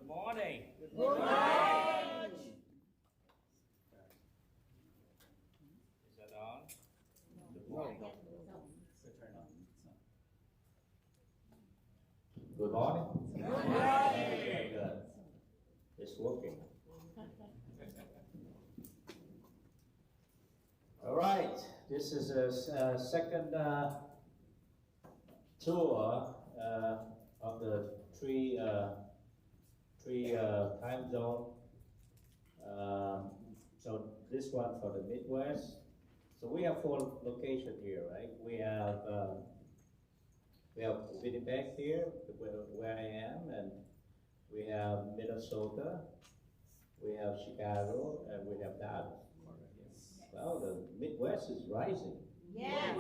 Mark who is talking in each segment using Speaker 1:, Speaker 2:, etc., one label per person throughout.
Speaker 1: Good morning.
Speaker 2: Good morning.
Speaker 1: Is that on? Good
Speaker 2: morning.
Speaker 1: Good morning.
Speaker 2: Good morning.
Speaker 1: Okay, good. It's working. All right. This is a second tour of the three time zone. So this one for the Midwest. So we have 4 locations here, right? We have Winnipeg here, where I am, and we have Minnesota, we have Chicago, and we have Dallas. Well, the Midwest is rising.
Speaker 2: Yeah.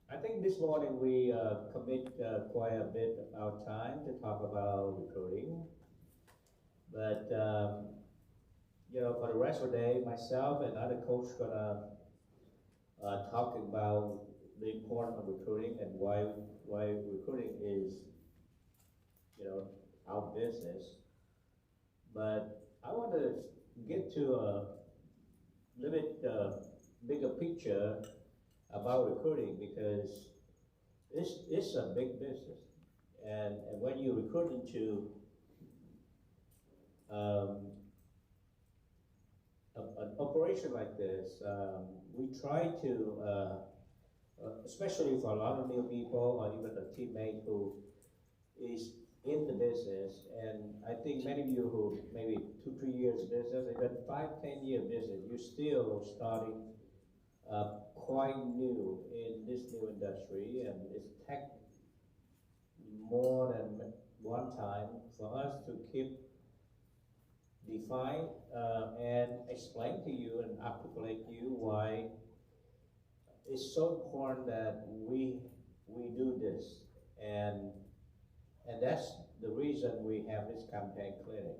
Speaker 1: I think this morning we commit quite a bit of our time to talk about recruiting. But for the rest of the day, myself and other coaches gonna talk about the importance of recruiting and why recruiting is our business. But I want to get to a little bit bigger picture about recruiting, because it's a big business, and when you recruit into an operation like this, we try to, especially for a lot of new people or even a teammate who is in the business, and I think many of you who maybe 2-3 years business, even 5-10 year business, you're still starting quite new in this new industry, and it's take more than one time for us to keep define and explain to you and articulate to you why it's so important that we do this, and that's the reason we have this campaign clinic.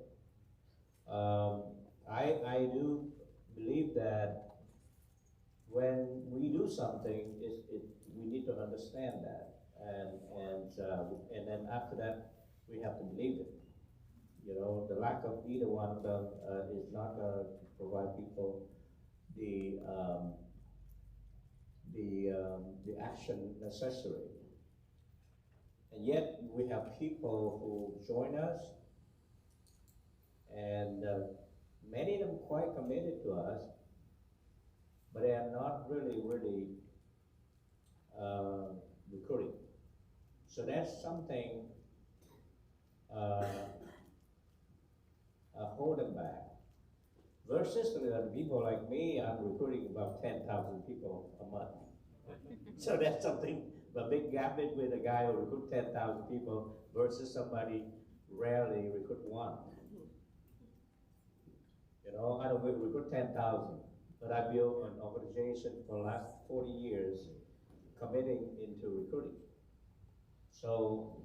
Speaker 1: I do believe that when we do something, we need to understand that, and then after that we have to believe it. The lack of either one of them is not going to provide people the action necessary. And yet we have people who join us, and many of them quite committed to us, but they are not really recruiting. So that's something hold them back. Versus the people like me, I'm recruiting about 10,000 people a month. So that's something, a big gap with a guy who recruits 10,000 people versus somebody rarely recruit one. I don't recruit 10,000, but I built an organization for the last 40 years committing into recruiting. So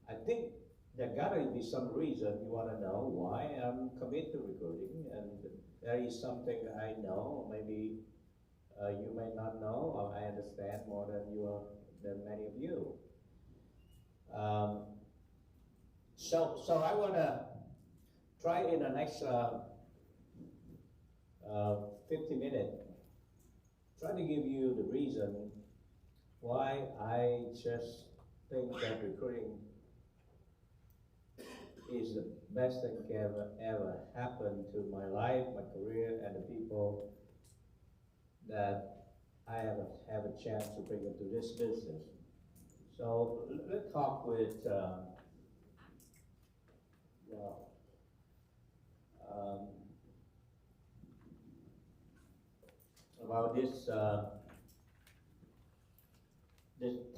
Speaker 1: I think there gotta be some reason you want to know why I'm committed to recruiting, and there is something I know, maybe you may not know, or I understand more than many of you. So I want to try in the next 50 minutes, try to give you the reason why I just think that recruiting is the best thing that can ever happen to my life, my career, and the people that I have a chance to bring into this business. So let's talk with about this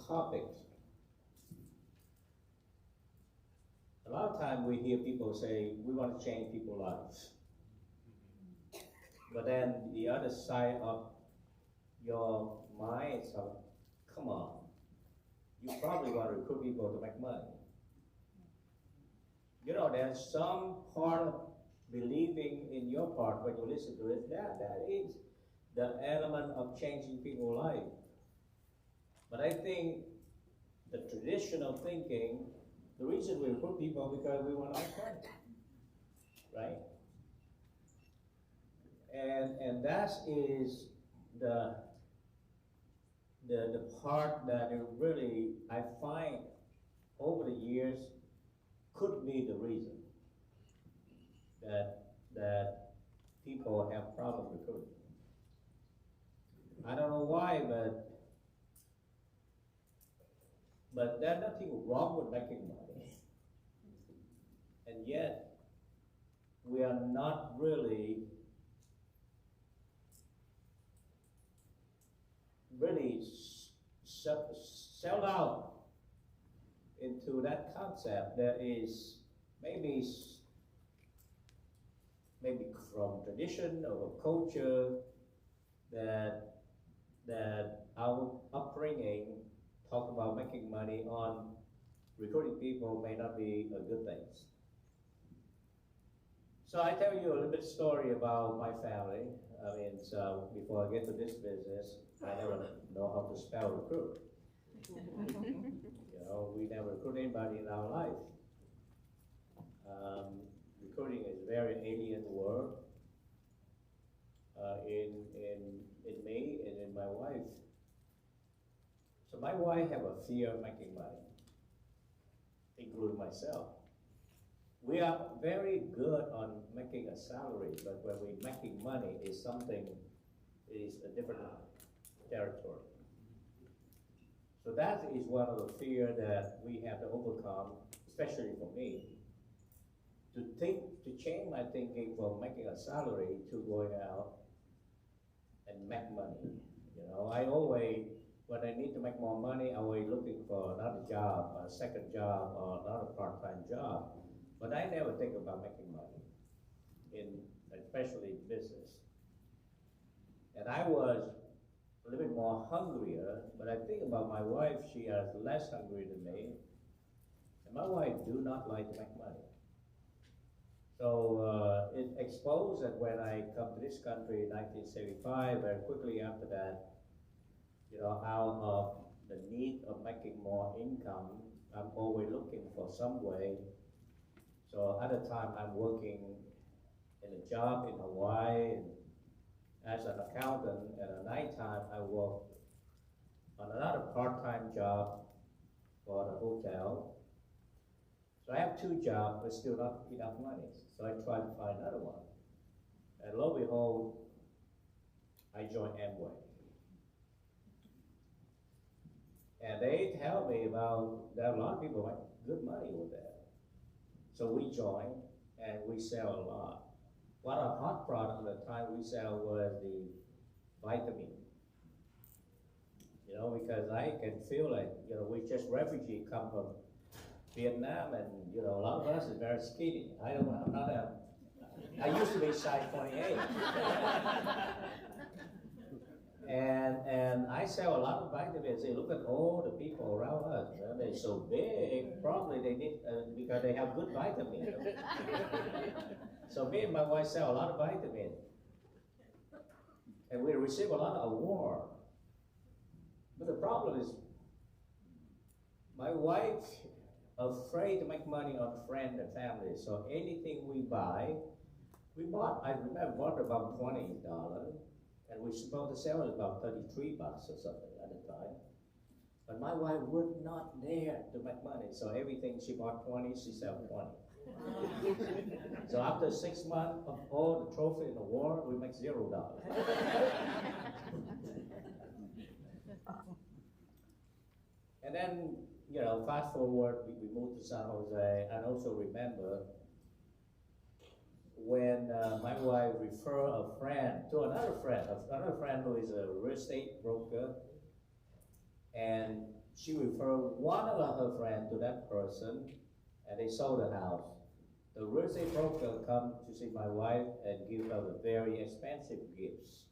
Speaker 1: topic. A lot of time we hear people say, we want to change people's lives. But then the other side of your mind is, come on, you probably want to recruit people to make money. There's some part of believing in your part when you listen to it, that is the element of changing people's life. But I think the traditional thinking, the reason we recruit people because we want our friend, right? And that is the part that it really, I find over the years could be the reason that people have problem recruiting. I don't know why, but there's nothing wrong with making money. And yet, we are not really sell out into that concept. There is maybe from tradition or culture that our upbringing talk about making money on recruiting people may not be a good thing. So I tell you a little bit story about my family. I mean, so before I get to this business, I never know how to spell recruit. You know, we never recruit anybody in our life. Recruiting is a very alien word in me and in my wife. So my wife have a fear of making money, including myself. We are very good on making a salary, but when we're making money is something, is a different territory. So that is one of the fear that we have to overcome, especially for me, to change my thinking from making a salary to going out and make money. You know, I always, when I need to make more money, I always looking for another job, a second job, or another part-time job. But I never think about making money, especially in business. And I was a little bit more hungrier, but I think about my wife, she is less hungry than me. And my wife do not like to make money. So it exposed that when I come to this country in 1975, very quickly after that, you know, out of the need of making more income, I'm always looking for some way. So at the time, I'm working in a job in Hawaii as an accountant. At nighttime, I work on another part-time job for the hotel. So I have two jobs, but still not enough money. So I try to find another one. And lo and behold, I joined Amway. And they tell me about, there are a lot of people make good money with that. So we joined, and we sell a lot. One of the hot products at the time we sell was the vitamin. You know, because I can feel like, you know, we just refugees come from Vietnam, and you know, a lot of us is very skinny. I used to be size 28. And I sell a lot of vitamins. Say, look at all the people around us. Man. They're so big. Probably they need because they have good vitamins. So me and my wife sell a lot of vitamins, and we receive a lot of awards. But the problem is, my wife afraid to make money on friends and family. So anything we buy, I remember bought about $20. And we're supposed to sell it about $33 or something at the time. But my wife would not dare to make money. So everything she bought 20, she sold 20. So after 6 months of all the trophy in the war, we make $0. And then, you know, fast forward, we moved to San Jose. I also remember when my wife referred a friend to another friend who is a real estate broker, and she referred one of her friends to that person, and they sold the house. The real estate broker come to see my wife and give her the very expensive gifts.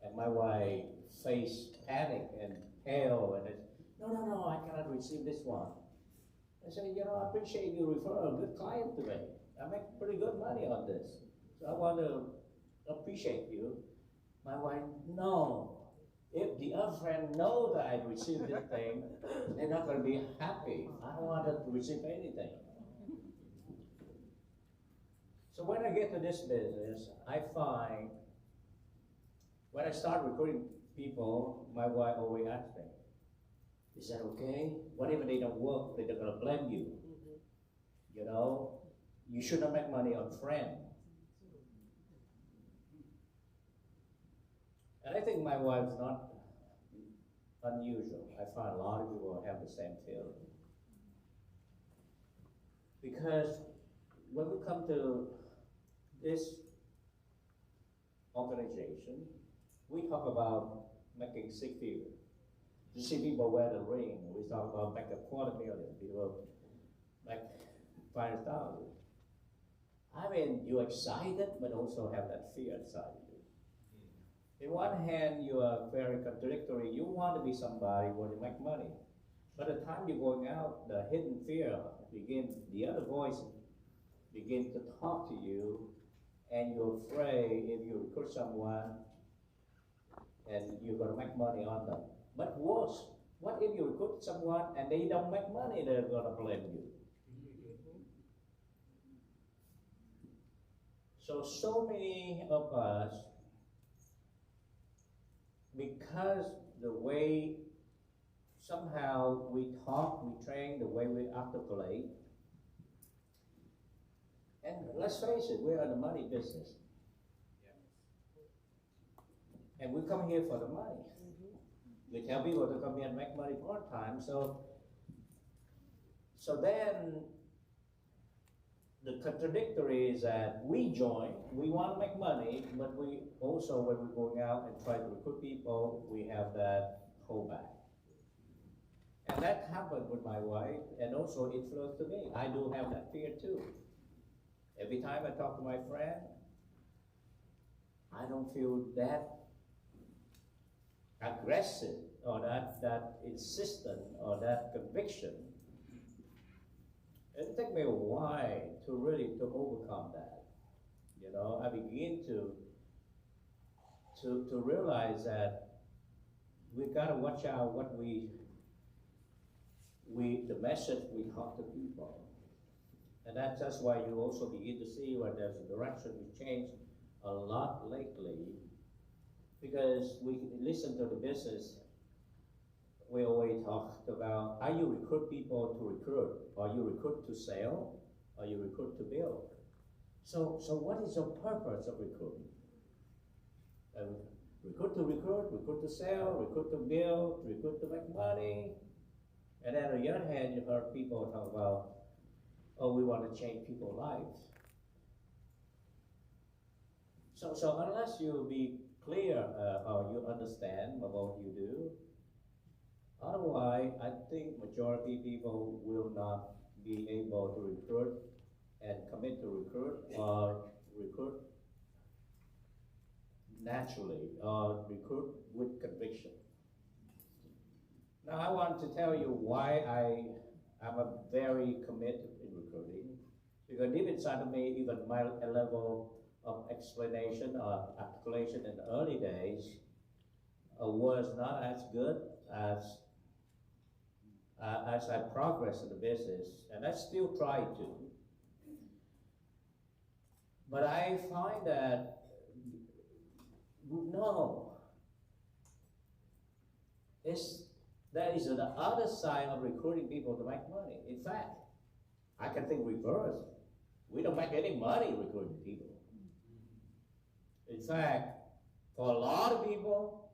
Speaker 1: And my wife faced panic and pale, and no, I cannot receive this one. I said, you know, I appreciate you refer a good client to me. I make pretty good money on this. So I want to appreciate you. My wife, no, If the other friend know that I received this thing, they're not going to be happy. I don't want them to receive anything. So when I get to this business, I find when I start recruiting people, my wife always asks me, "Is that okay? What if they don't work? They're going to blame you. You know, you shouldn't make money on friends." And I think my wife's not unusual. I find a lot of people have the same feeling. Because when we come to this organization, we talk about making 6 figures. You see people wear the ring. We talk about make $250,000. People make 500,000. I mean, you're excited, but also have that fear inside you. In one hand, you are very contradictory. You want to be somebody who want to make money. By the time you're going out, the hidden fear begins, the other voice begins to talk to you, and you're afraid if you recruit someone and you're going to make money on them. But worse, what if you recruit someone and they don't make money, they're going to blame you. So many of us, because the way somehow we talk, we train, the way we articulate, and let's face it, we're in the money business. And we come here for the money. We tell people to come here and make money part-time, so then the contradictory is that we join, we want to make money, but we also, when we're going out and try to recruit people, we have that holdback. And that happened with my wife, and also influenced to me. I do have that fear too. Every time I talk to my friend, I don't feel that aggressive or that insistent or that conviction. It took me a while to really overcome that. You know, I begin to realize that we gotta watch out what the message we talk to people. And that's why you also begin to see where there's a direction we changed a lot lately, because we listen to the business. We always talk about how you recruit people to recruit, or you recruit to sell, or you recruit to build. So what is your purpose of recruiting? Recruit to recruit, recruit to sell, recruit to build, recruit to make money. And then on the other hand, you heard people talk about, oh, we want to change people's lives. So unless you be clear how you understand about what you do, otherwise, I think majority of people will not be able to recruit and commit to recruit or recruit naturally or recruit with conviction. Now, I want to tell you why I'm a very committed in recruiting, because deep inside of me, even my level of explanation or articulation in the early days was not as good as I progress in the business, and I still try to. But I find that, no, that is the other side of recruiting people to make money. In fact, I can think reverse. We don't make any money recruiting people. In fact, for a lot of people,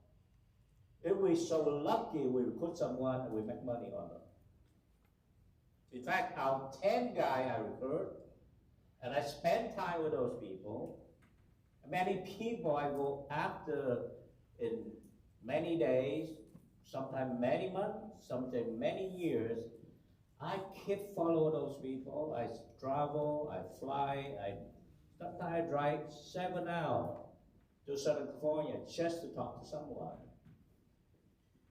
Speaker 1: if we're so lucky, we recruit someone and we make money on them. In fact, our 10 guys I recruit, and I spend time with those people. Many people I go after in many days, sometimes many months, sometimes many years. I keep follow those people. I travel, I fly, sometimes I drive 7 hours to Southern California just to talk to someone.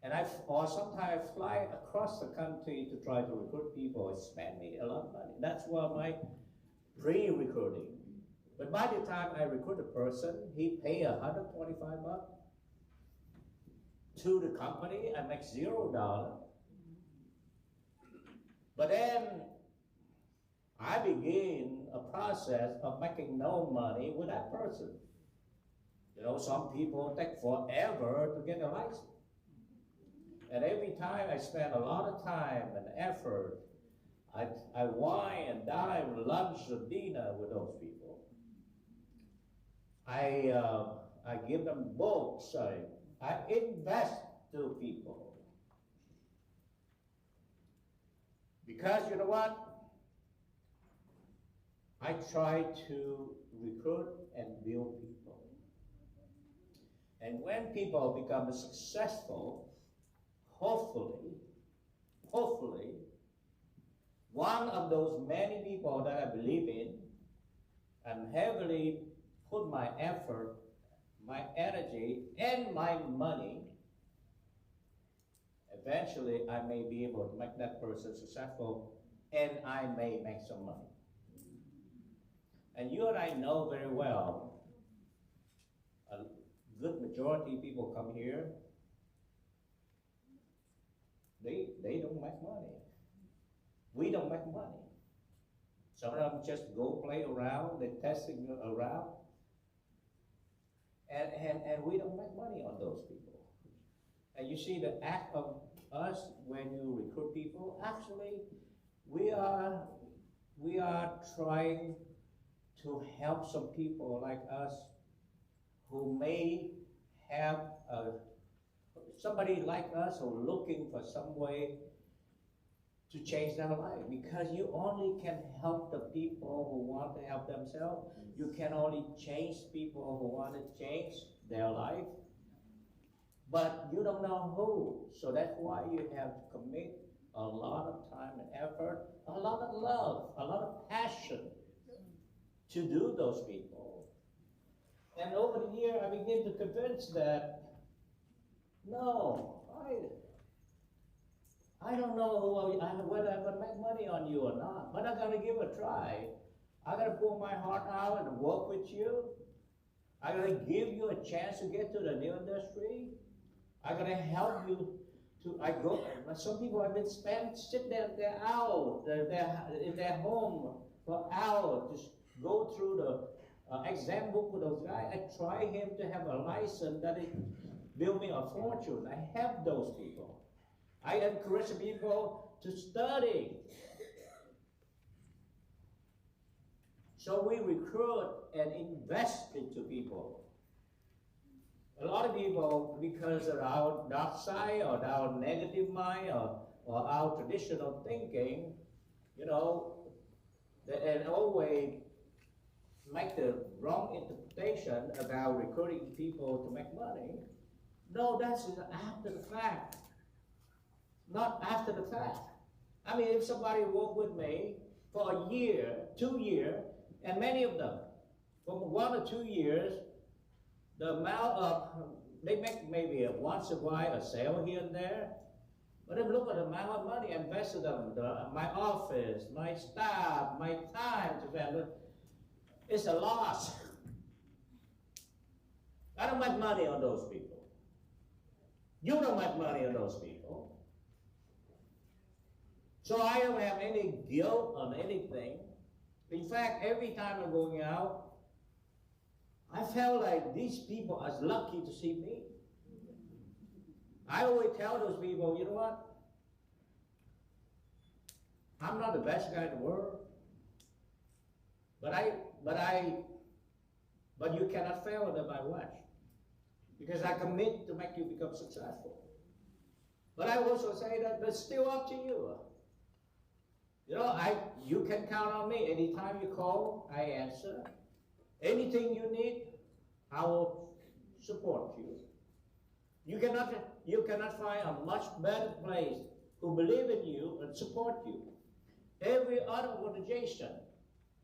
Speaker 1: And or sometimes I fly across the country to try to recruit people. It spend me a lot of money. That's why my pre-recruiting. But by the time I recruit a person, he pay $125 to the company, I make $0. But then I begin a process of making no money with that person. You know, some people take forever to get a license. And every time I spend a lot of time and effort, I wine and dine, lunch or dinner with those people. I give them books. I invest to people. Because you know what? I try to recruit and build people. And when people become successful, hopefully, one of those many people that I believe in and heavily put my effort, my energy, and my money, eventually I may be able to make that person successful and I may make some money. And you and I know very well, a good majority of people come here, they don't make money. We don't make money. Some of them just go play around, they're testing around, and we don't make money on those people. And you see the act of us when you recruit people, actually, we are trying to help some people like us who may have somebody like us who are looking for some way to change their life, because you only can help the people who want to help themselves. You can only change people who want to change their life, but you don't know who. So that's why you have to commit a lot of time and effort, a lot of love, a lot of passion to do those people. And over the year, I begin to convince that, no, I don't know whether I'm going to make money on you or not, but I'm going to give it a try. I'm going to pull my heart out and work with you. I'm going to give you a chance to get to the new industry. I'm going to help you to, some people have been sit there in their home for hours, just go through the exam book with those guys. I try him to have a license that it build me a fortune. I help those people. I encourage people to study. So we recruit and invest into people. A lot of people, because of our dark side or our negative mind or our traditional thinking, you know, and always make the wrong interpretation about recruiting people to make money. No, that's after the fact. Not after the fact. I mean, if somebody worked with me for a year, 2 years, and many of them, for 1 or 2 years, the amount of, they make maybe once a while a sale here and there, but then look at the amount of money I invested in my office, my staff, my time to spend. It's a loss. I don't make money on those people. You don't make money on those people. So I don't have any guilt on anything. In fact, every time I'm going out, I felt like these people are lucky to see me. I always tell those people, you know what? I'm not the best guy in the world, but you cannot fail under my watch, because I commit to make you become successful. But I also say that it's still up to you. You know, you can count on me. Anytime you call, I answer. Anything you need, I will support you. You cannot find a much better place who believe in you and support you. Every other organization,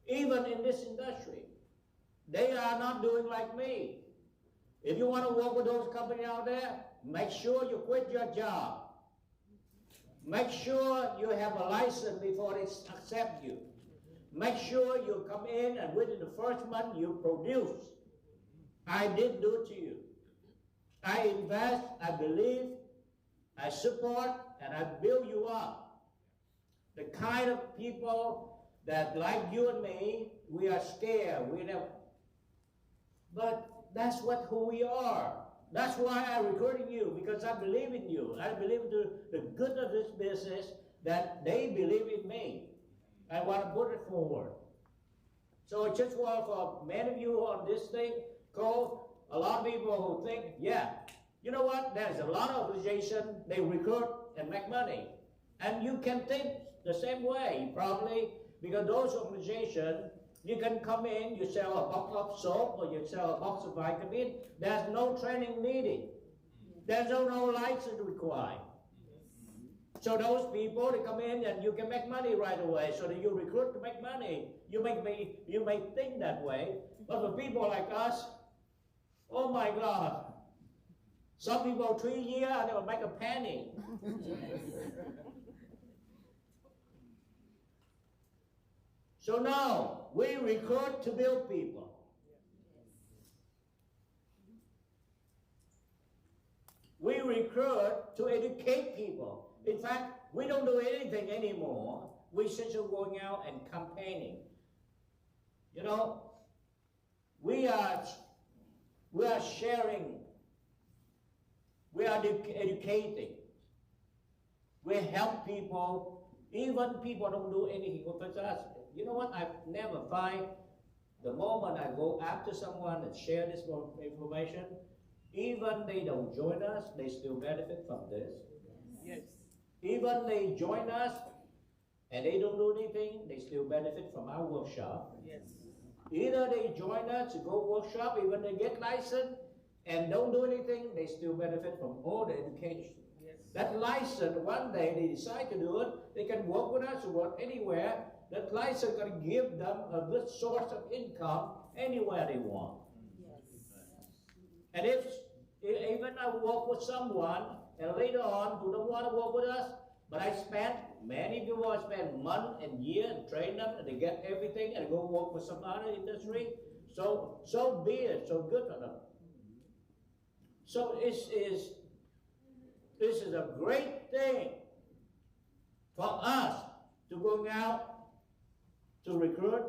Speaker 1: even in this industry, they are not doing like me. If you want to work with those companies out there, make sure you quit your job. Make sure you have a license before they accept you. Make sure you come in and within the first month you produce. I did do it to you. I invest, I believe, I support, and I build you up. The kind of people that, like you and me, we are scared. But that's who we are. That's why I'm recruiting you, because I believe in you. I believe in the good of this business, that they believe in me. I want to put it forward. So I just want for many of you on this thing, call a lot of people who think, yeah, you know what, there's a lot of organizations, they recruit and make money. And you can think the same way, probably, because those organizations, you can come in, you sell a box of soap or you sell a box of vitamin. There's no training needed. There's no license required. So those people, they come in and you can make money right away. So that you recruit to make money. You may think that way. But for people like us, oh my God. Some people 3 years and they will make a penny. So now, we recruit to build people. We recruit to educate people. In fact, we don't do anything anymore. We're just going out and campaigning. You know, we are sharing. We are educating. We help people. Even people don't do anything for us. You know what? I've never find the moment I go after someone and share this information, even they don't join us, they still benefit from this. Yes. Even they join us and they don't do anything, they still benefit from our workshop. Yes. Either they join us to go workshop, even they get license and don't do anything, they still benefit from all the education. Yes. That license, one day they decide to do it, they can work with us or work anywhere. That license can give them a good source of income anywhere they want. Yes. And if even I work with someone and later on who don't want to work with us, but many people spend months and years and train them and they get everything and go work with some other industry, so be it, so good for them. So this is a great thing for us to go out to recruit,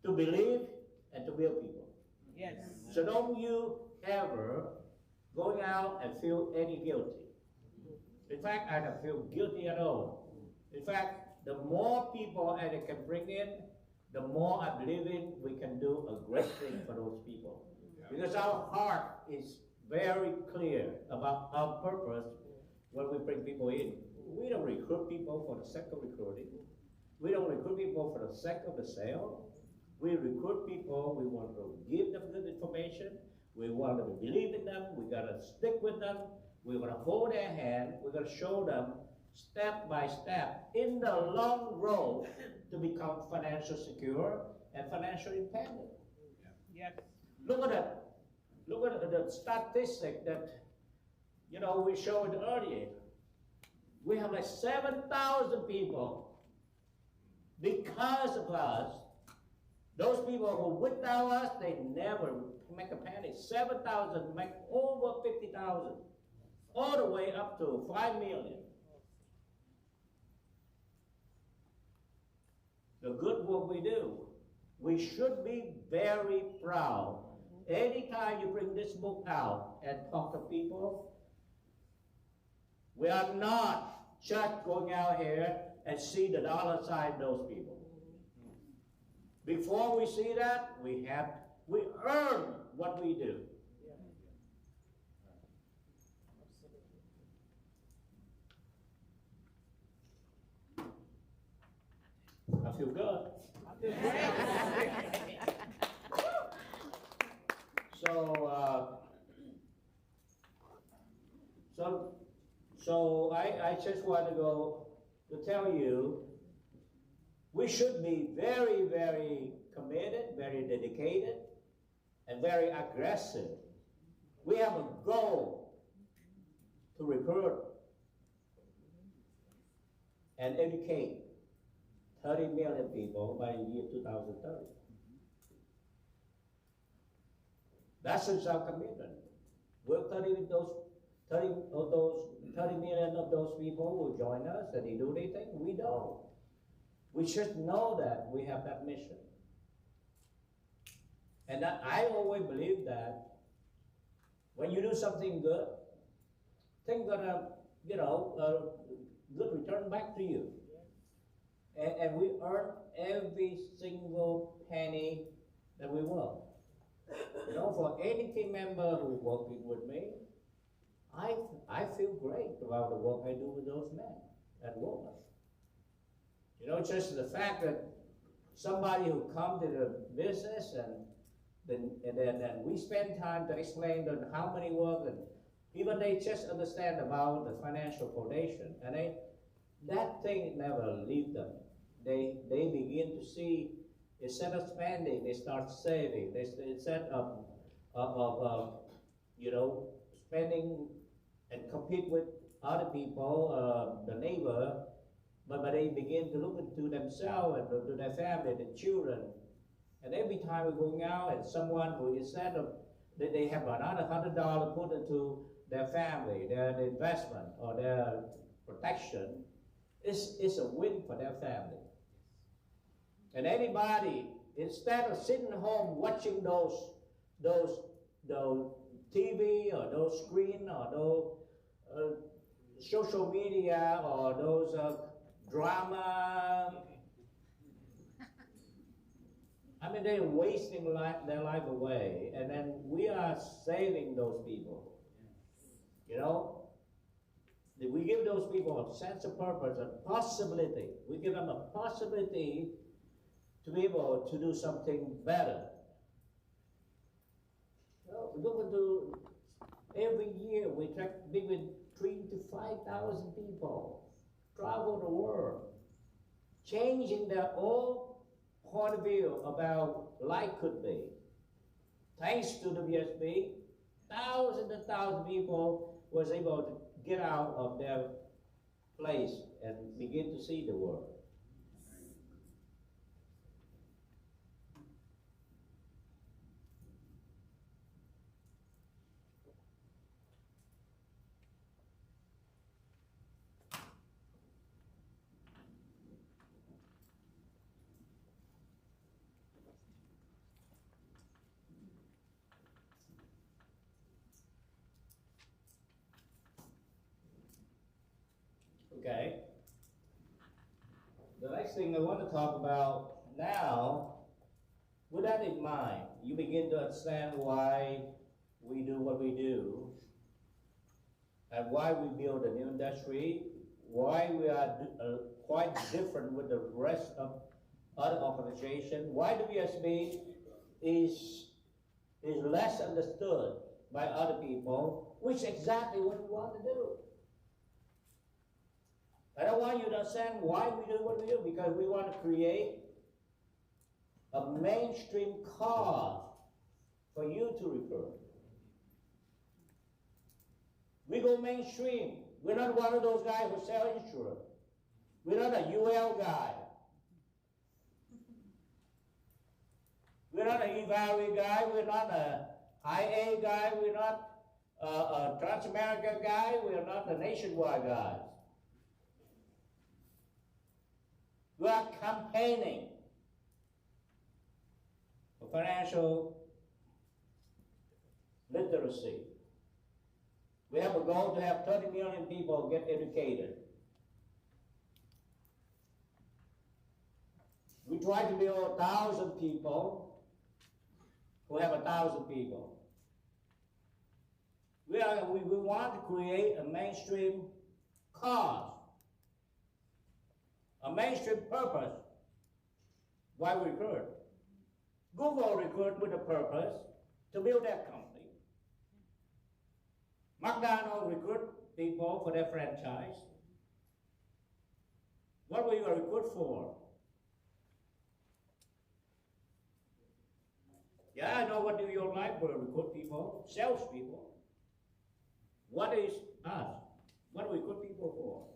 Speaker 1: to believe, and to build people. Yes. So don't you ever going out and feel any guilty. In fact, I don't feel guilty at all. In fact, the more people I can bring in, the more I believe in we can do a great thing for those people. Because our heart is very clear about our purpose when we bring people in. We don't recruit people for the sake of recruiting. We don't recruit people for the sake of the sale. We recruit people, we want to give them good information. We want to believe in them. We got to stick with them. We're going to hold their hand. We're going to show them step by step in the long road to become financially secure and financially independent. Yeah. Look at that. Look at the statistic that, we showed earlier. We have like 7,000 people. Because of us, those people who without us, they never make a penny. 7,000 make over 50,000, all the way up to 5 million. The good work we do, we should be very proud. Anytime you bring this book out and talk to people, we are not just going out here and see the dollar sign those people. Before we see that, we earn what we do. I feel good. So I just want to tell you, we should be very, very committed, very dedicated, and very aggressive. We have a goal to recruit and educate 30 million people by the year 2030. That's our commitment. Will 30 million of those people will join us? Did they do anything? We don't. We should know that we have that mission. And I always believe that when you do something good, things gonna, good return back to you. And we earn every single penny that we work. For any team member who's working with me, I feel great about the work I do with those men and women. Just the fact that somebody who comes to the business and then we spend time to explain them how many work, and even they just understand about the financial foundation, and that thing never leaves them. They begin to see, instead of spending, they start saving. Instead of spending and compete with other people, the neighbor, but they begin to look into themselves and to their family, the children. And every time we're going out, and someone who, instead of that they have another $100 put into their family, their investment or their protection, it's a win for their family. And anybody, instead of sitting home watching those TV or those screen or those social media or those drama, they're wasting their life away, and then we are saving those people. We give those people a sense of purpose, a possibility. We give them a possibility to be able to do something better. Look into every year we attract between 3,000 to 5,000 people travel the world, changing their own point of view about life could be. Thanks to the WSB, thousands and thousands of people was able to get out of their place and begin to see the world. Okay. The next thing I want to talk about now, with that in mind, you begin to understand why we do what we do, and why we build a new industry, why we are quite different with the rest of other organizations, why WSB is less understood by other people, which is exactly what we want to do. I don't want you to understand why we do what we do, because we want to create a mainstream cause for you to recruit. We go mainstream. We're not one of those guys who sell insurance. We're not a UL guy. We're not an eValue guy. We're not a IA guy. We're not a Trans-America guy. We're not a Nationwide guy. We are campaigning for financial literacy. We have a goal to have 30 million people get educated. We try to build 1,000 people who have 1,000 people. We want to create a mainstream cause, a mainstream purpose. Why recruit? Google recruit with a purpose to build their company. McDonald's recruit people for their franchise. What will you recruit for? Yeah, I know what New York Life will recruit people, salespeople. What is us? What do we recruit people for?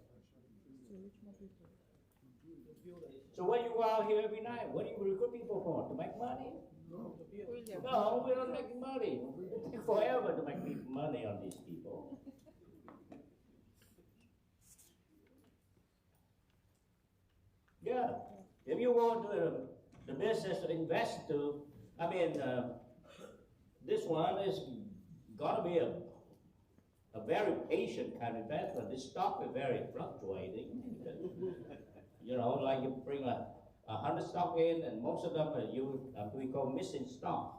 Speaker 1: So when you go out here every night, what do you recruit people for? To make money? No, we don't make money. It takes forever to make money on these people. Yeah. If you go to the business to invest to, this one is gonna be a very patient kind of investment. This stock is very fluctuating. Like you bring 100 stock in, and most of them are we call missing stock.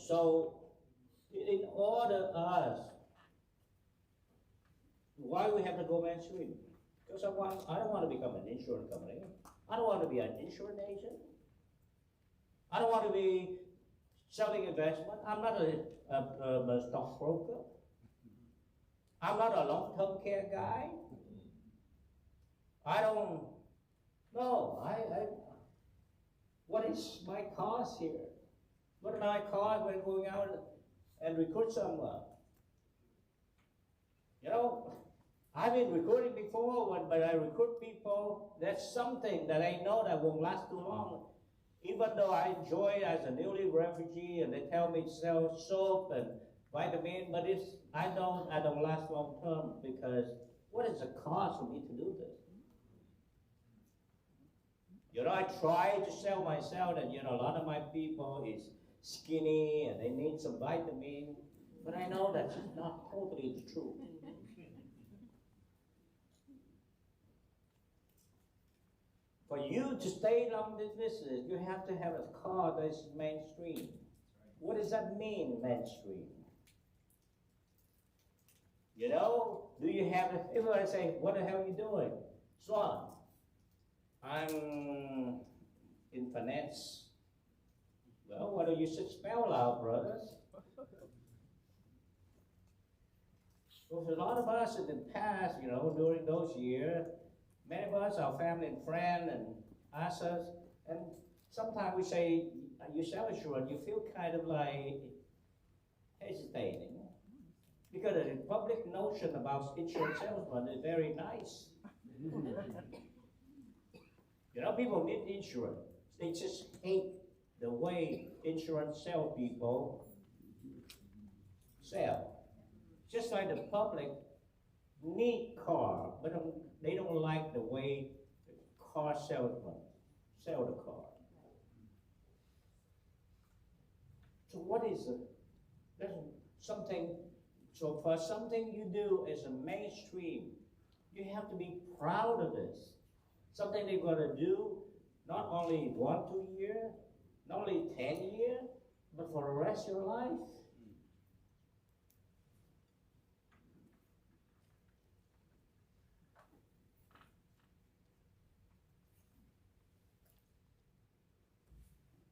Speaker 1: So in order us, why we have to go mainstream? Because I don't want to become an insurance company. I don't want to be an insurance agent. I don't want to be selling investment. I'm not a stockbroker. I'm not a long-term care guy. I don't know. What is my cause here? What am I cause when going out and recruit someone? I've been recruiting before, but I recruit people, that's something that I know that won't last too long. Even though I enjoy it as a newly refugee and they tell me to sell soap and vitamin, but I don't last long term, because what is the cost for me to do this? I try to sell myself, and a lot of my people is skinny and they need some vitamin, but I know that's not totally true. For you to stay on this business, you have to have a car that's mainstream. What does that mean, mainstream? Do you have, everybody say, what the hell are you doing? Swan, I'm in finance. Well, why don't you spell out, brothers? Well, for a lot of us in the past, during those years, many of us, our family and friends, and ask us, and sometimes we say, you sell insurance, you feel kind of like hesitating. Because the public notion about insurance salesman is very nice. People need insurance. They just hate the way insurance salespeople sell. Just like the public need car, but they don't like the way the car salesman sell the car. So what is it? There's something. So for something you do as a mainstream, you have to be proud of this. Something they're going to do not only 1-2 years, not only 10 years, but for the rest of your life.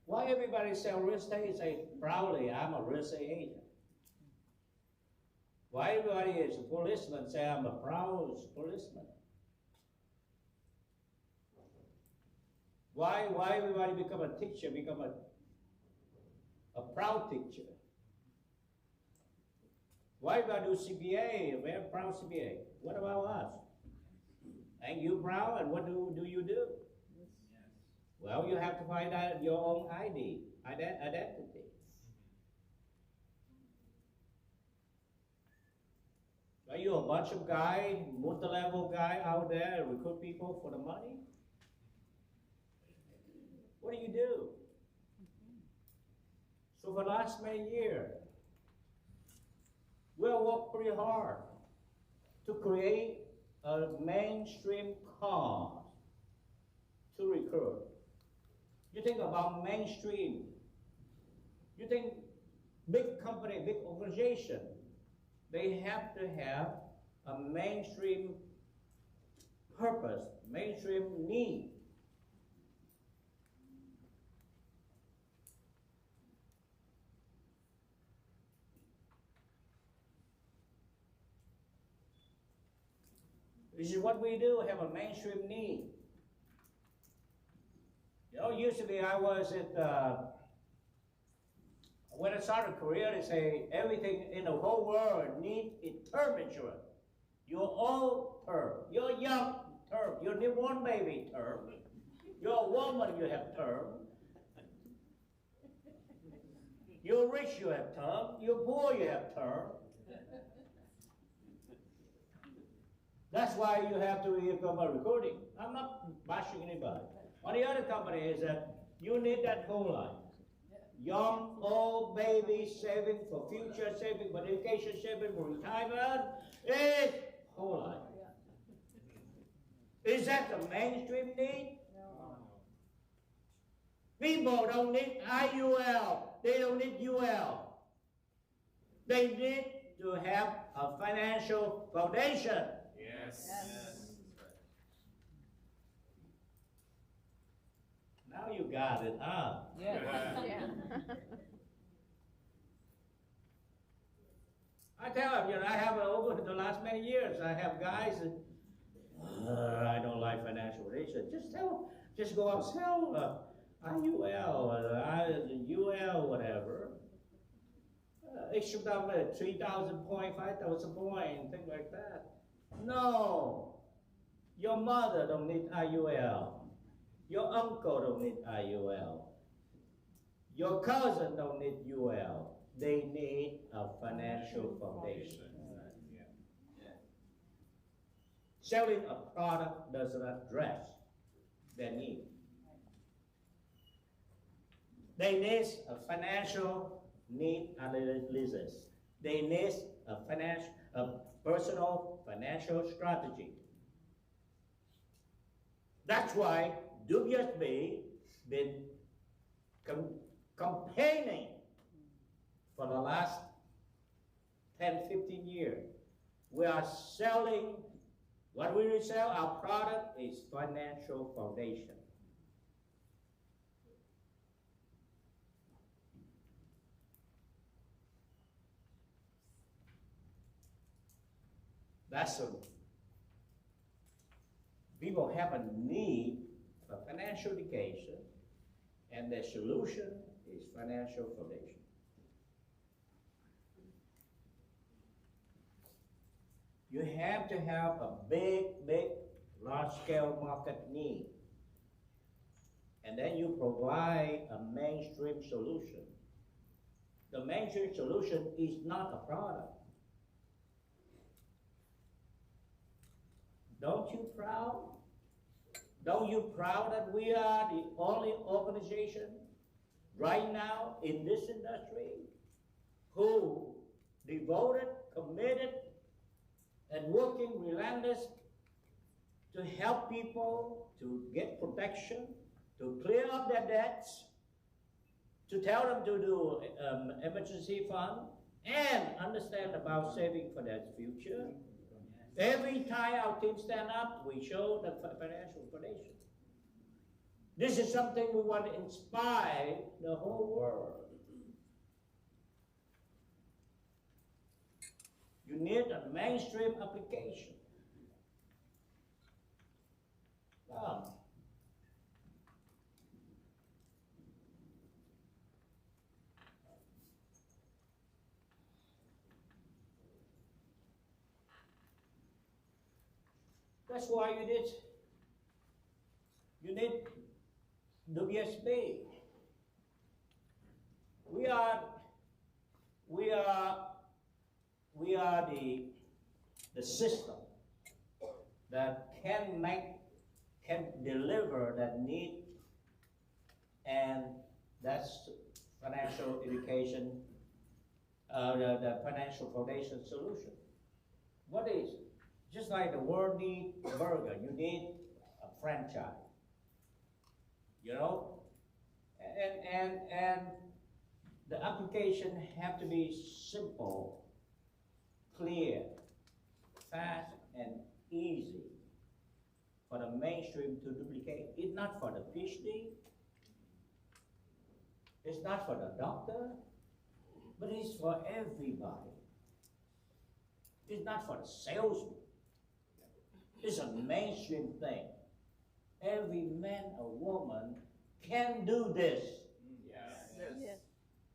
Speaker 1: Why everybody sell real estate? Say proudly, I'm a real estate agent. Why everybody is a policeman? Say I'm a proud policeman. Why everybody become a teacher? Become a proud teacher. Why everybody do CPA? A very proud CPA. What about us? Ain't you proud? And what do you do? Well, you have to find out your own identity. Are you a bunch of guys, multi-level guy out there and recruit people for the money? What do? So for the last many years, we'll work pretty hard to create a mainstream cause to recruit. You think about mainstream, you think big company, big organization, they have to have a mainstream purpose, mainstream need. This is what we do, have a mainstream need. Usually I was at When I started career, they say everything in the whole world needs a term insurance. You're old term. You're young term. You're newborn baby term. You're a woman, you have term. You're rich, you have term. You're poor, you have term. That's why you have to become a recording. I'm not bashing anybody. On the other company is that you need that whole life. Young, old, baby, saving for future, saving for education, saving for retirement. It's whole life. Is that the mainstream need? No. People don't need IUL. They don't need UL. They need to have a financial foundation.
Speaker 2: Yes.
Speaker 1: Now you got it, huh?
Speaker 3: Yeah.
Speaker 1: I tell them, I have over the last many years, I have guys that, I don't like financial relations. Just go out, sell IUL, UL, whatever. Issue them at 3,000 points, 5,000 points, things like that. No, your mother don't need IUL. Your uncle don't need IUL. Your cousin don't need UL. They need a financial foundation. Selling a product does not address their need. They need a financial need analysis. They need a personal financial strategy. That's why WSB been campaigning for the last 10, 15 years. We are selling, what we resell, our product is financial foundation. That's a, people have a need for financial education, and their solution is financial foundation. You have to have a big, large-scale market need. And then you provide a mainstream solution. The mainstream solution is not a product. Don't you proud? Don't you proud that we are the only organization right now in this industry who devoted, committed, and working relentless to help people to get protection, to clear up their debts, to tell them to do emergency fund, and understand about saving for their future. Every time our team stand up, we show the financial foundation. This is something we want to inspire the whole world. You need a mainstream application. That's why you need WSB. We are the system that can deliver that need, and that's financial education, the financial foundation solution. What is it? Just like the world needs a burger, you need a franchise. And the application have to be simple, clear, fast, and easy for the mainstream to duplicate. It's not for the PhD, it's not for the doctor, but it's for everybody. It's not for the salesman. It's a mainstream thing. Every man or woman can do this.
Speaker 3: Yes.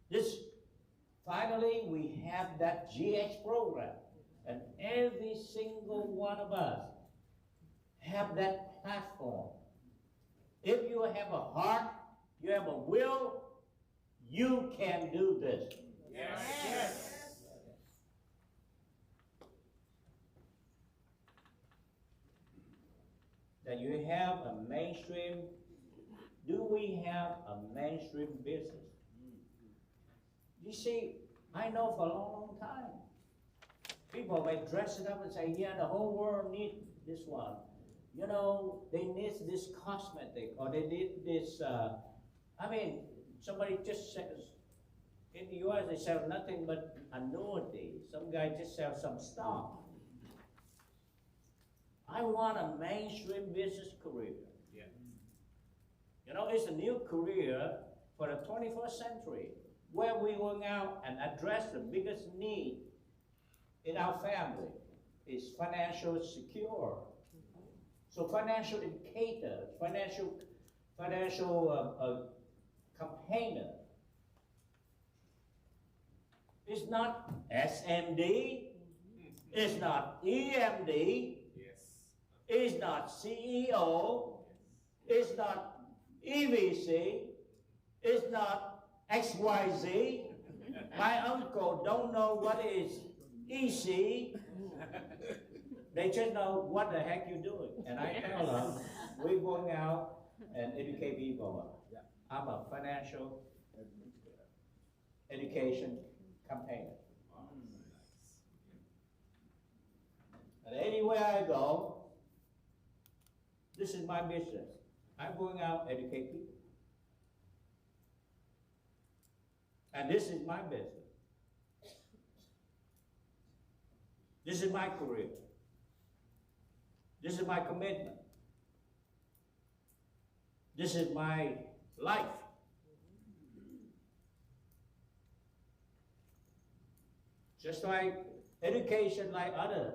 Speaker 1: This finally, we have that GX program. And every single one of us have that platform. If you have a heart, you have a will, you can do this.
Speaker 2: Yes. Yes.
Speaker 1: That you have a mainstream. Do we have a mainstream business? You see, I know for a long, long time, people may dress it up and say, yeah, the whole world needs this one. You know, they need this cosmetic, or they need this, somebody just says, in the US they sell nothing but annuity. Some guy just sells some stock. I want a mainstream business career.
Speaker 2: Yeah.
Speaker 1: You know, it's a new career for the 21st century, where we're going out and address the biggest need in our family is financial secure. So financial educators, financial campaigner. It's not SMD, it's not EMD,
Speaker 2: Yes.
Speaker 1: it's not CEO, it's not EVC, it's not XYZ. My uncle don't know what is EC. They just know what the heck you're doing. And I tell them, we're going out and educate people. I'm a financial education campaigner. And anywhere I go, this is my business. I'm going out educate people. And this is my business. This is my career. This is my commitment. This is my life. Just like education, like other.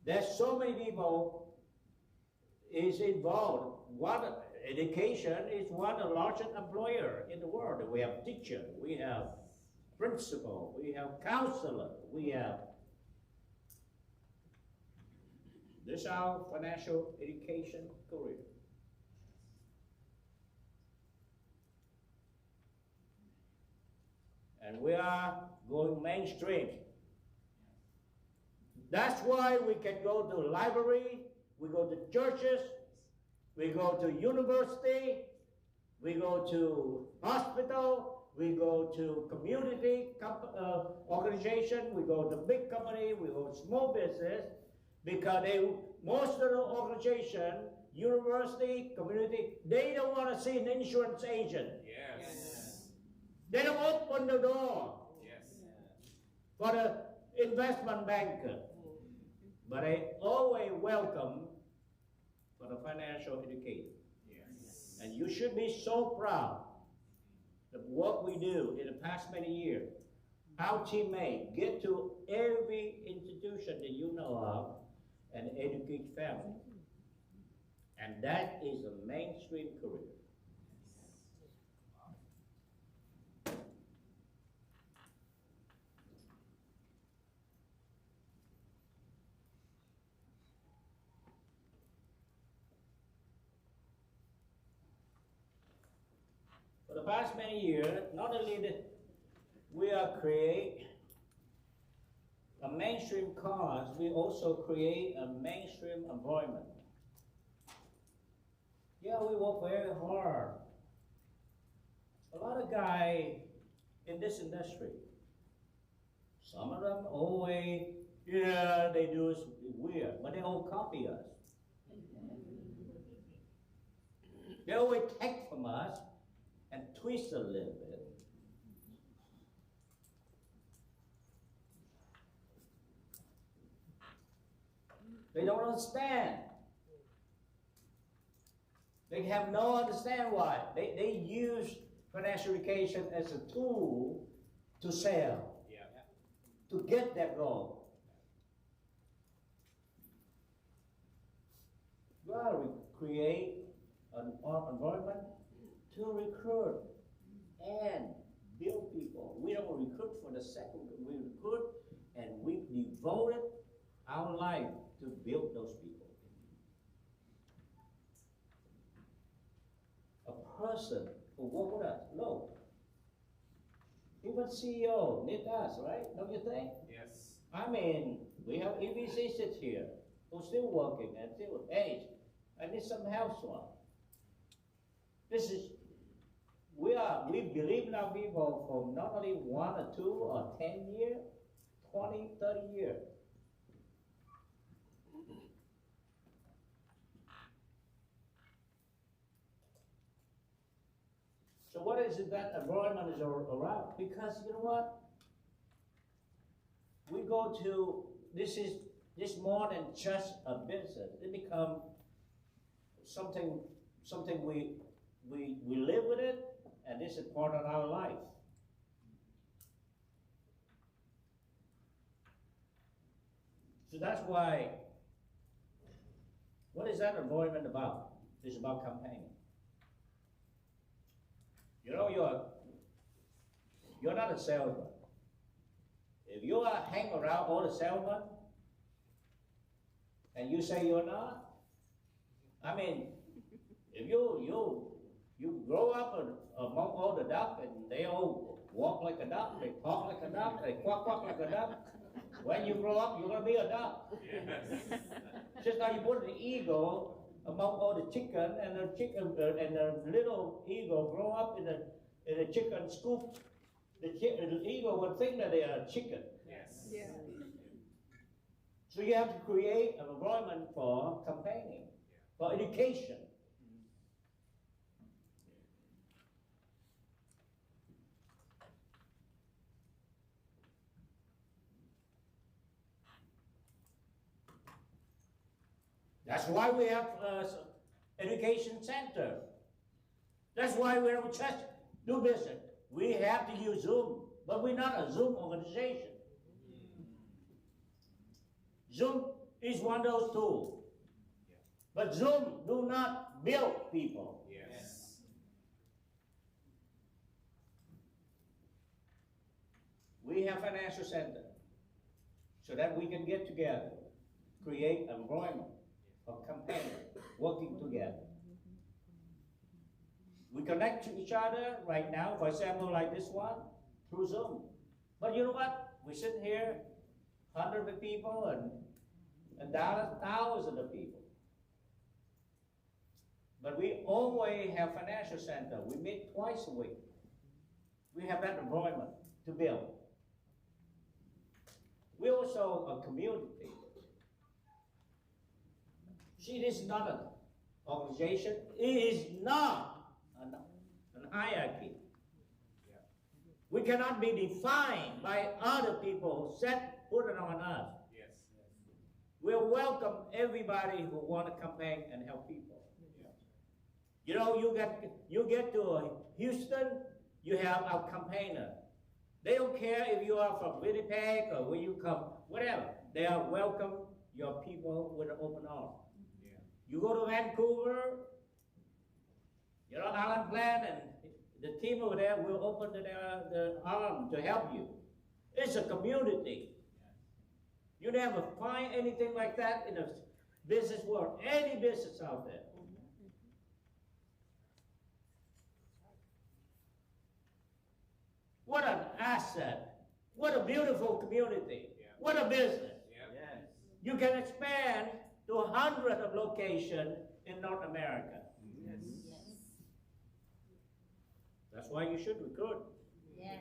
Speaker 1: There's so many people is involved. Education is one of the largest employer in the world. We have teacher, we have principal, we have counselor, we have. This is our financial education career. And we are going mainstream. That's why we can go to library, we go to churches, we go to university, we go to hospital, we go to community organization, we go to big company, we go to small business, because most of the organization, university, community, they don't want to see an insurance agent.
Speaker 2: Yes.
Speaker 1: They don't open the door
Speaker 2: Yes.
Speaker 1: for the investment banker. But they always welcome for the financial educator.
Speaker 2: Yes.
Speaker 1: And you should be so proud of what we do in the past many years. Our teammates get to every institution that you know of and educate family. And that is a mainstream career. For the past many years, not only that we are create a mainstream cause, we also create a mainstream employment. Yeah, we work very hard. A lot of guys in this industry, some of them always, yeah, they do is weird, but they all copy us. They always take from us and twist a little bit. They don't understand. They have no understand why. They use financial education as a tool to sell, to get their goal. You gotta create an environment to recruit and build people. We don't recruit for the second, we recruit and we devoted our life to build those people. A person who work with us, no. Even CEO need us, right? Don't you think?
Speaker 2: Yes.
Speaker 1: I mean, we have EVCs here who's still working and still, hey, I need some help, son. This is, we believe in our people for not only 1 or 2 or 10 years, 20, 30 years. So what is it that environment is around? Because you know what? We go to, this more than just a business. It becomes something we live with it, and this is part of our life. So that's why, what is that environment about? It's about campaigning. You know, you're not a salesman. If you hang around all the salesmen, and you say you're not, I mean, if you grow up among all the ducks, and they all walk like a duck, they talk like a duck, they quack like a duck. When you grow up, you're gonna be a duck.
Speaker 2: Yes.
Speaker 1: Just like you put an eagle among all the chicken, and the little eagle grow up in a chicken scoop. The eagle would think that they are a chicken.
Speaker 2: Yes.
Speaker 3: Yeah.
Speaker 1: So you have to create an environment for campaigning, for education. That's why we have education center. That's why we don't just do business. We have to use Zoom, but we're not a Zoom organization. Zoom is one of those tools. But Zoom do not build people.
Speaker 2: Yes.
Speaker 1: We have financial center so that we can get together, create an environment of campaign, working together. We connect to each other right now, for example, like this one, through Zoom. But you know what? We sit here, hundreds of people and thousands of people. But we always have financial center. We meet twice a week. We have that environment to build. We're also a community. See, this is not an organization. It is not an hierarchy.
Speaker 2: Yeah.
Speaker 1: We cannot be defined by other people put it on us.
Speaker 2: Yes.
Speaker 1: We'll welcome everybody who want to campaign and help people.
Speaker 2: Yeah.
Speaker 1: You know, you get to Houston, you have our campaigner. They don't care if you are from Winnipeg or where you come, whatever. They are welcome your people with an open arm.
Speaker 2: Yeah.
Speaker 1: You go to Vancouver, you know, Alan Glenn and the team over there will open their arm to help you. It's a community. You never find anything like that in the business world, any business out there. What an asset. What a beautiful community.
Speaker 2: Yeah.
Speaker 1: What a business.
Speaker 2: Yeah.
Speaker 1: Yes. You can expand to hundreds of locations in North America.
Speaker 2: Yes.
Speaker 1: That's why you should recruit.
Speaker 3: Yes.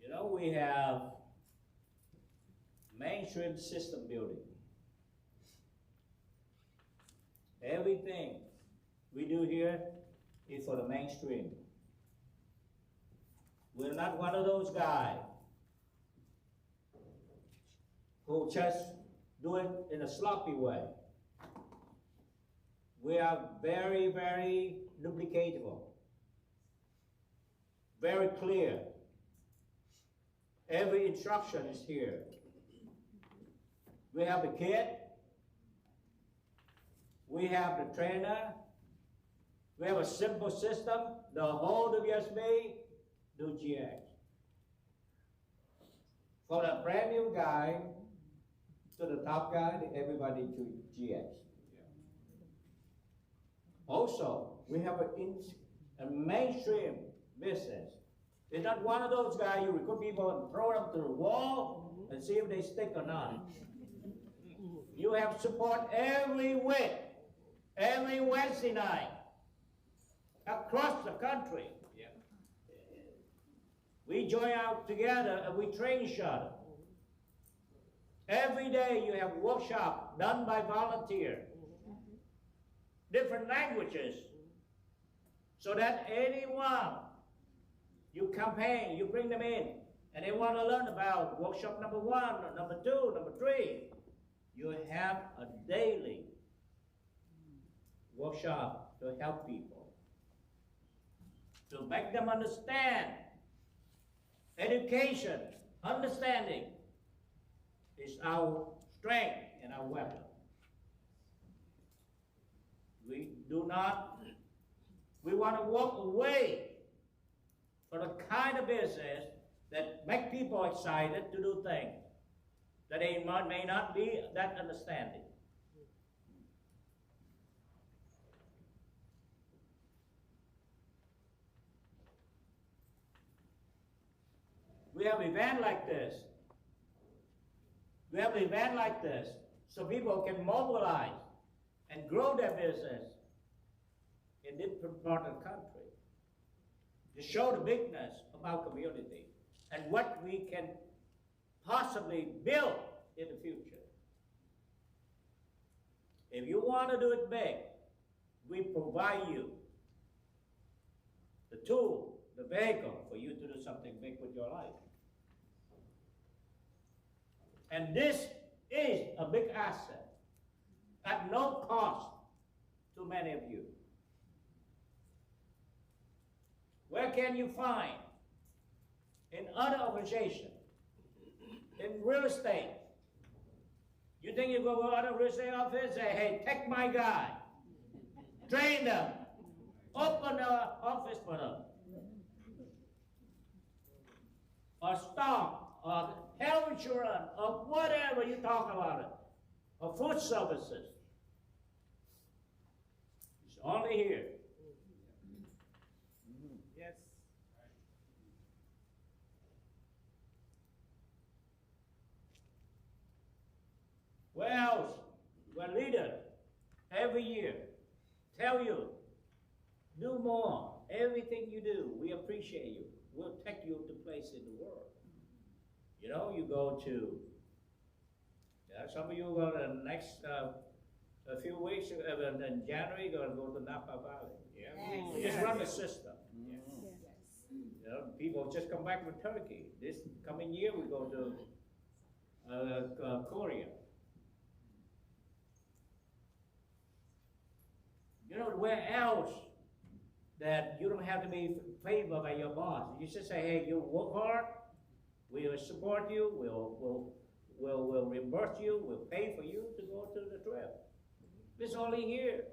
Speaker 1: You know, we have mainstream system building. Everything we do here is for the mainstream. We're not one of those guys who just do it in a sloppy way. We are very, very duplicatable. very clear. Every instruction is here. We have the kid. We have the trainer. We have a simple system. The whole WSB do GX. For a brand new guy to the top guy, everybody do GX. Also, we have a mainstream business. It's not one of those guys you recruit people and throw them to the wall and see if they stick or not. You have support every week, every Wednesday night, across the country.
Speaker 2: Yeah.
Speaker 1: We join out together and we train each other. Every day you have workshop done by volunteers, different languages, so that anyone you campaign, you bring them in, and they want to learn about workshop number 1, number 2, number 3. You have a daily workshop to help people, to make them understand. Education, understanding is our strength and our weapon. We want to walk away from the kind of business that make people excited to do things that they may not be that understanding. We have an event like this. We have an event like this so people can mobilize and grow their business in different parts of the country, to show the bigness of our community and what we can possibly build in the future. If you want to do it big, we provide you the tool, the vehicle for you to do something big with your life. And this is a big asset at no cost to many of you. Where can you find in other organizations, in real estate? You think you go to other real estate office and say, hey, take my guy, train them, open the office for them, or stock, or health insurance, or whatever you talk about it, or food services. It's only here.
Speaker 2: Yes.
Speaker 1: Where else? When leaders every year tell you, do more. Everything you do, we appreciate you. We'll take you to places in the world. You know, you go to, some of you go to the next, a few weeks, in January, you're going to go to Napa Valley.
Speaker 2: Yeah.
Speaker 1: You just run the system.
Speaker 2: Yes.
Speaker 1: You know, people just come back from Turkey. This coming year, we go to Korea. You know, where else that you don't have to be favored by your boss? You just say, hey, you work hard, we will support you, we'll reimburse you, we'll pay for you to go to the trip. It's only here.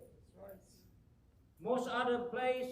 Speaker 1: Most other places,